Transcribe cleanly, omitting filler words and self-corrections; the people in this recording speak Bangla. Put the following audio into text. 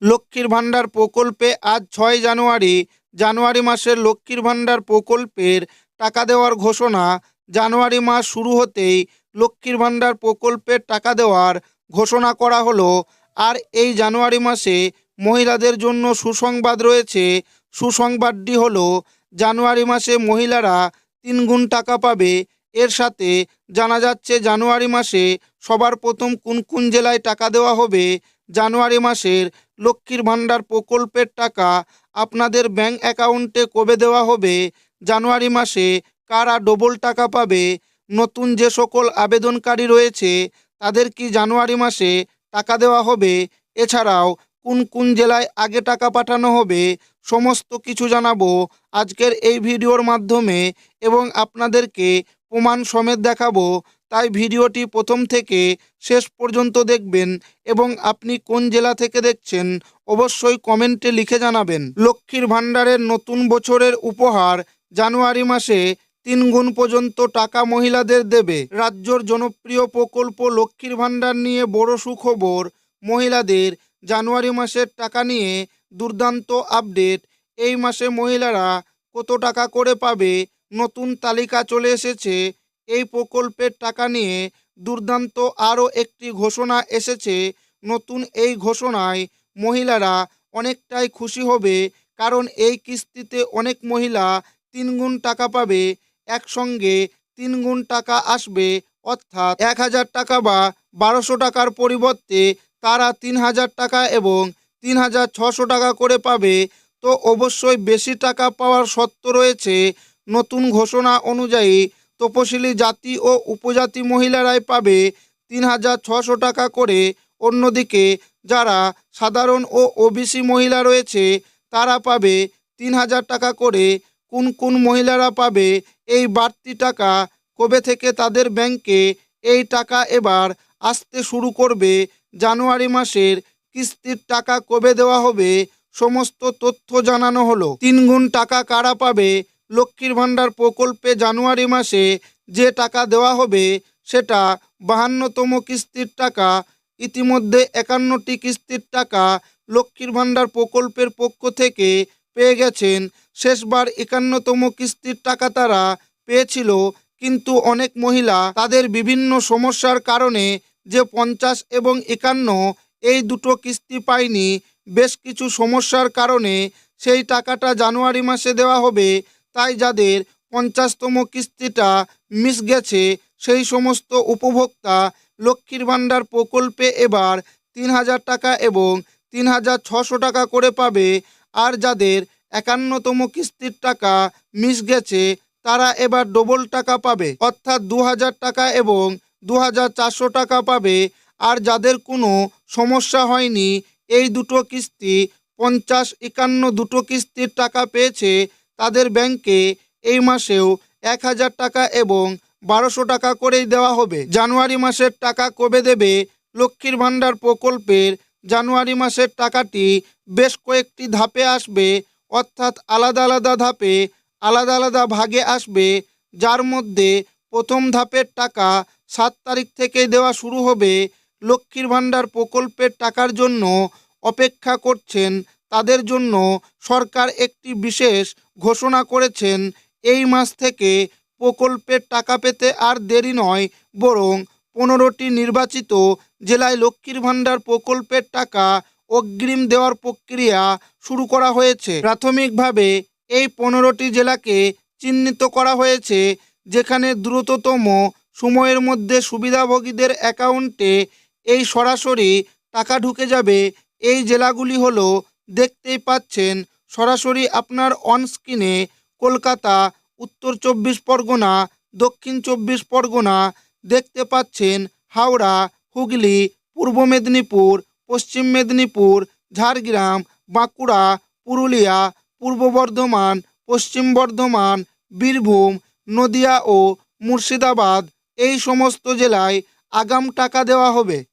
লক্ষ্মীর ভাণ্ডার প্রকল্পে আজ ৬ জানুয়ারি মাসের লক্ষ্মীর ভাণ্ডার প্রকল্পের টাকা দেওয়ার ঘোষণা। জানুয়ারি মাস শুরু হতেই লক্ষ্মীর ভাণ্ডার প্রকল্পের টাকা দেওয়ার ঘোষণা করা হলো। আর এই জানুয়ারি মাসে মহিলাদের জন্য সুসংবাদ রয়েছে। সুসংবাদটি হলো জানুয়ারি মাসে মহিলারা ৩ গুণ টাকা পাবে। এর সাথে জানা যাচ্ছে জানুয়ারি মাসে সবার প্রথম কোন কোন জেলায় টাকা দেওয়া হবে। জানুয়ারি মাসের লক্ষ্মীর ভাণ্ডার প্রকল্পের টাকা আপনাদের ব্যাংক অ্যাকাউন্টে কবে দেওয়া হবে, জানুয়ারি মাসে কারা ডবল টাকা পাবে, নতুন যে সকল আবেদনকারী রয়েছে তাদের কি জানুয়ারি মাসে টাকা দেওয়া হবে, এছাড়াও কোন কোন জেলায় আগে টাকা পাঠানো হবে, সমস্ত কিছু জানাবো আজকের এই ভিডিওর মাধ্যমে এবং আপনাদেরকে প্রমাণ সমেত দেখাবো। তাই ভিডিওটি প্রথম থেকে শেষ পর্যন্ত দেখবেন এবং আপনি কোন জেলা থেকে দেখছেন অবশ্যই কমেন্টে লিখে জানাবেন। লক্ষ্মীর ভাণ্ডারের নতুন বছরের উপহার, জানুয়ারি মাসে ৩ গুণ পর্যন্ত টাকা মহিলাদের দেবে। রাজ্যর জনপ্রিয় প্রকল্প লক্ষ্মীর ভাণ্ডার নিয়ে বড় সুখবর। মহিলাদের জানুয়ারি মাসের টাকা নিয়ে দুর্দান্ত আপডেট। এই মাসে মহিলারা কত টাকা করে পাবে, নতুন তালিকা চলে এসেছে। এই প্রকল্পের টাকা নিয়ে দুর্দান্ত আরও একটি ঘোষণা এসেছে। নতুন এই ঘোষণায় মহিলারা অনেকটাই খুশি হবে, কারণ এই কিস্তিতে অনেক মহিলা ৩ গুণ টাকা পাবে। একসঙ্গে ৩ গুণ টাকা আসবে, অর্থাৎ ১,০০০ টাকা বা ১,২০০ টাকার পরিবর্তে তারা ৩,০০০ টাকা এবং ৩,৬০০ টাকা করে পাবে। তো অবশ্যই বেশি টাকা পাওয়ার শর্ত রয়েছে। নতুন ঘোষণা অনুযায়ী তপশিলি জাতি ও উপজাতি মহিলারাই পাবে ৩,৬০০ টাকা করে। অন্যদিকে যারা সাধারণ ও ওবিসি মহিলা রয়েছে তারা পাবে ৩,০০০ টাকা করে। কোন কোন মহিলারা পাবে এই বাড়তি টাকা, কবে থেকে তাদের ব্যাংকে এই টাকা এবার আসতে শুরু করবে, জানুয়ারি মাসের কিস্তির টাকা কবে দেওয়া হবে, সমস্ত তথ্য জানানো হলো। ৩ গুণ টাকা কারা পাবে, লক্ষ্মীর ভাণ্ডার প্রকল্পে জানুয়ারি মাসে যে টাকা দেওয়া হবে সেটা ৫২তম কিস্তির টাকা। ইতিমধ্যে ৫১টি কিস্তির টাকা লক্ষ্মীর ভাণ্ডার প্রকল্পের পক্ষ থেকে পেয়ে গেছেন। শেষবার ৫১তম কিস্তির টাকা তারা পেয়েছিল, কিন্তু অনেক মহিলা তাদের বিভিন্ন সমস্যার কারণে যে ৫০ এবং ৫১ এই দুটো কিস্তি পায়নি। বেশ কিছু সমস্যার কারণে সেই টাকাটা জানুয়ারি মাসে দেওয়া হবে। তাই যাদের ৫০তম কিস্তিটা মিস গেছে সেই সমস্ত উপভোক্তা লক্ষ্মীর ভাণ্ডার প্রকল্পে এবার ৩,০০০ টাকা এবং ৩,৬০০ টাকা করে পাবে। আর যাদের ৫১তম কিস্তির টাকা মিস গেছে তারা এবার ডবল টাকা পাবে, অর্থাৎ ২,০০০ টাকা এবং ২,৪০০ টাকা পাবে। আর যাদের কোনো সমস্যা হয়নি, এই দুটো কিস্তি ৫০, ৫১ দুটো কিস্তির টাকা পেয়েছে, তাদের ব্যাংকে এই মাসেও ১,০০০ টাকা এবং ১,২০০ টাকা করেই দেওয়া হবে। জানুয়ারি মাসের টাকা কবে দেবে, লক্ষ্মীর ভাণ্ডার প্রকল্পের জানুয়ারি মাসের টাকাটি বেশ কয়েকটি ধাপে আসবে, অর্থাৎ আলাদা আলাদা ধাপে আলাদা আলাদা ভাগে আসবে। যার মধ্যে প্রথম ধাপের টাকা ৭ তারিখ থেকে দেওয়া শুরু হবে। লক্ষ্মীর ভাণ্ডার প্রকল্পের টাকার জন্য অপেক্ষা করছেন তাদের জন্য সরকার একটি বিশেষ ঘোষণা করেছেন। এই মাস থেকে প্রকল্পের টাকা পেতে আর দেরি নয়, বরং ১৫টি নির্বাচিত জেলায় লক্ষ্মীর ভাণ্ডার প্রকল্পের টাকা অগ্রিম দেওয়ার প্রক্রিয়া শুরু করা হয়েছে। প্রাথমিকভাবে এই ১৫টি জেলাকে চিহ্নিত করা হয়েছে, যেখানে দ্রুততম সময়ের মধ্যে সুবিধাভোগীদের অ্যাকাউন্টে এই সরাসরি টাকা ঢুকে যাবে। এই জেলাগুলি হলো, দেখতেই পাচ্ছেন সরাসরি আপনার অনস্ক্রিনে, কলকাতা, উত্তর ২৪ পরগনা, দক্ষিণ ২৪ পরগনা, দেখতে পাচ্ছেন হাওড়া, হুগলি, পূর্ব মেদিনীপুর, পশ্চিম মেদিনীপুর, ঝাড়গ্রাম, বাঁকুড়া, পুরুলিয়া, পূর্ব বর্ধমান, পশ্চিম বর্ধমান, বীরভূম, নদিয়া ও মুর্শিদাবাদ, এই সমস্ত জেলায় আগাম টাকা দেওয়া হবে।